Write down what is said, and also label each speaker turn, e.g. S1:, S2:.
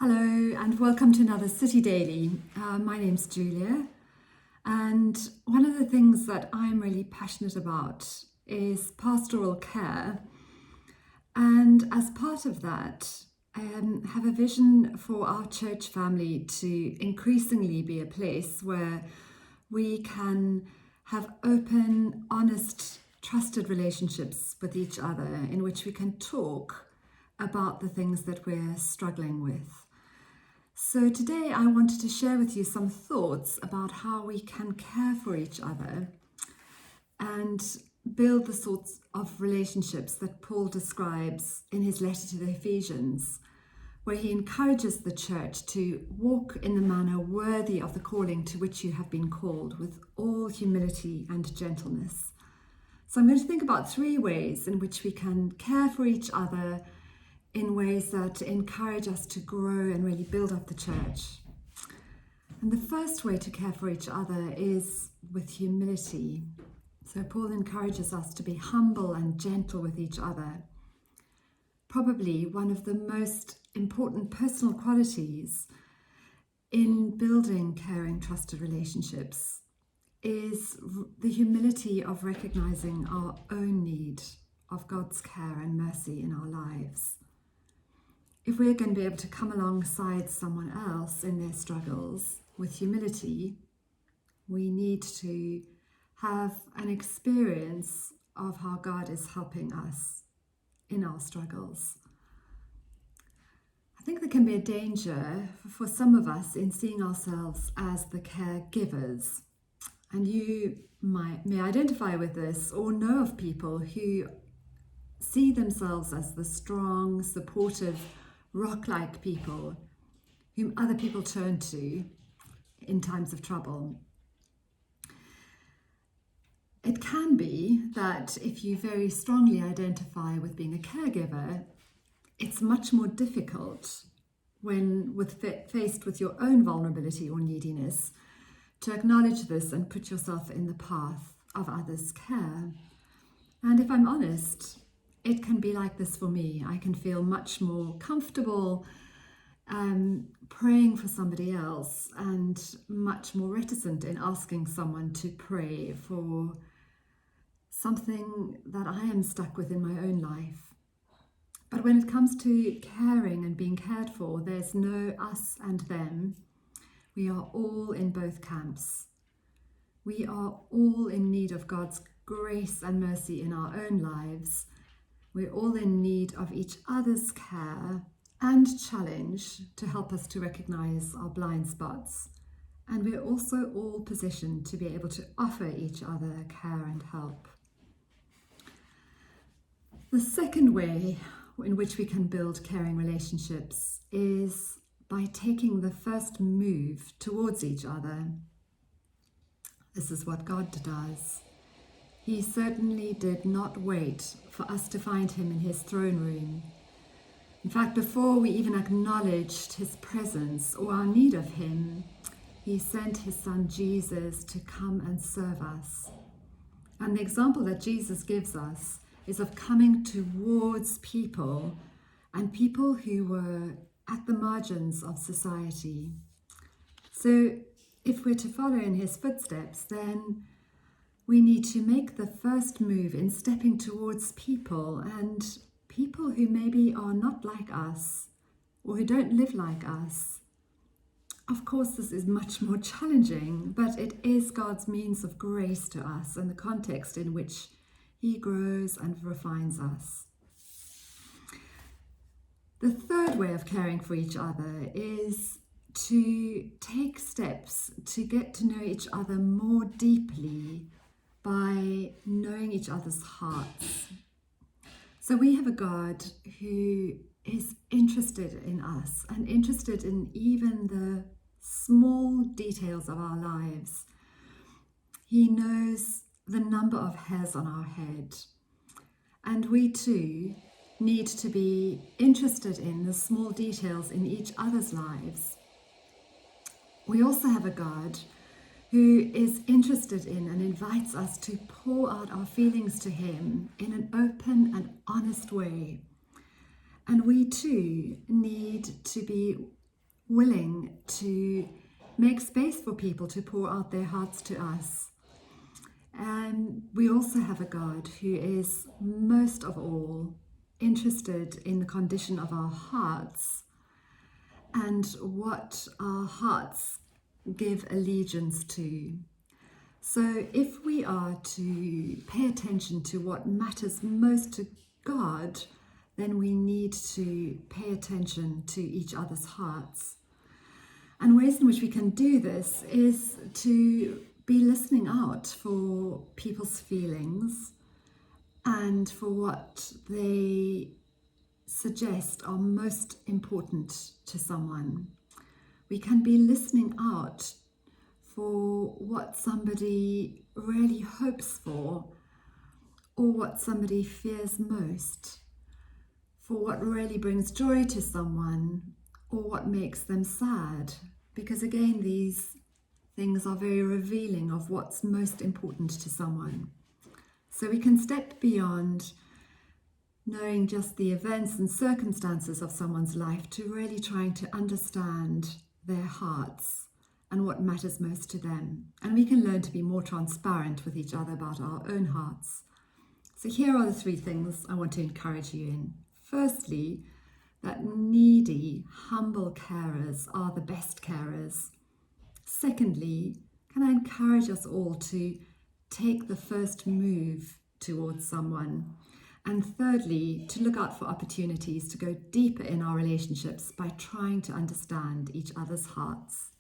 S1: Hello and welcome to another City Daily. My name's Julia, and one of the things that I'm really passionate about is pastoral care. And as part of that, have a vision for our church family to increasingly be a place where we can have open, honest, trusted relationships with each other in which we can talk about the things that we're struggling with. So today I wanted to share with you some thoughts about how we can care for each other and build the sorts of relationships that Paul describes in his letter to the Ephesians, where he encourages the church to walk in the manner worthy of the calling to which you have been called, with all humility and gentleness. So I'm going to think about 3 ways in which we can care for each other in ways that encourage us to grow and really build up the church. And the first way to care for each other is with humility. So Paul encourages us to be humble and gentle with each other. Probably one of the most important personal qualities in building caring, trusted relationships is the humility of recognizing our own need of God's care and mercy in our lives. If we're going to be able to come alongside someone else in their struggles with humility, we need to have an experience of how God is helping us in our struggles. I think there can be a danger for some of us in seeing ourselves as the caregivers. And you may identify with this or know of people who see themselves as the strong, supportive, rock-like people whom other people turn to in times of trouble. It can be that if you very strongly identify with being a caregiver, it's much more difficult when faced with your own vulnerability or neediness to acknowledge this and put yourself in the path of others' care. And if I'm honest, it can be like this for me. I can feel much more comfortable praying for somebody else and much more reticent in asking someone to pray for something that I am stuck with in my own life. But when it comes to caring and being cared for, there's no us and them. We are all in both camps. We are all in need of God's grace and mercy in our own lives. We're all in need of each other's care and challenge to help us to recognize our blind spots. And we're also all positioned to be able to offer each other care and help. The second way in which we can build caring relationships is by taking the first move towards each other. This is what God does. He certainly did not wait for us to find him in his throne room. In fact, before we even acknowledged his presence or our need of him, he sent his son Jesus to come and serve us. And the example that Jesus gives us is of coming towards people, and people who were at the margins of society. So if we're to follow in his footsteps, then we need to make the first move in stepping towards people, and people who maybe are not like us or who don't live like us. Of course, this is much more challenging, but it is God's means of grace to us and the context in which he grows and refines us. The third way of caring for each other is to take steps to get to know each other more deeply by knowing each other's hearts. So we have a God who is interested in us and interested in even the small details of our lives. He knows the number of hairs on our head. And we too need to be interested in the small details in each other's lives. We also have a God who is interested in and invites us to pour out our feelings to him in an open and honest way. And we too need to be willing to make space for people to pour out their hearts to us. And we also have a God who is most of all interested in the condition of our hearts and what our hearts give allegiance to. So if we are to pay attention to what matters most to God, then we need to pay attention to each other's hearts. And ways in which we can do this is to be listening out for people's feelings and for what they suggest are most important to someone. We can be listening out for what somebody really hopes for, or what somebody fears most, for what really brings joy to someone, or what makes them sad. Because again, these things are very revealing of what's most important to someone. So we can step beyond knowing just the events and circumstances of someone's life to really trying to understand their hearts and what matters most to them. And we can learn to be more transparent with each other about our own hearts. So here are the three things I want to encourage you in. Firstly, that needy, humble carers are the best carers. Secondly, can I encourage us all to take the first move towards someone? And thirdly, to look out for opportunities to go deeper in our relationships by trying to understand each other's hearts.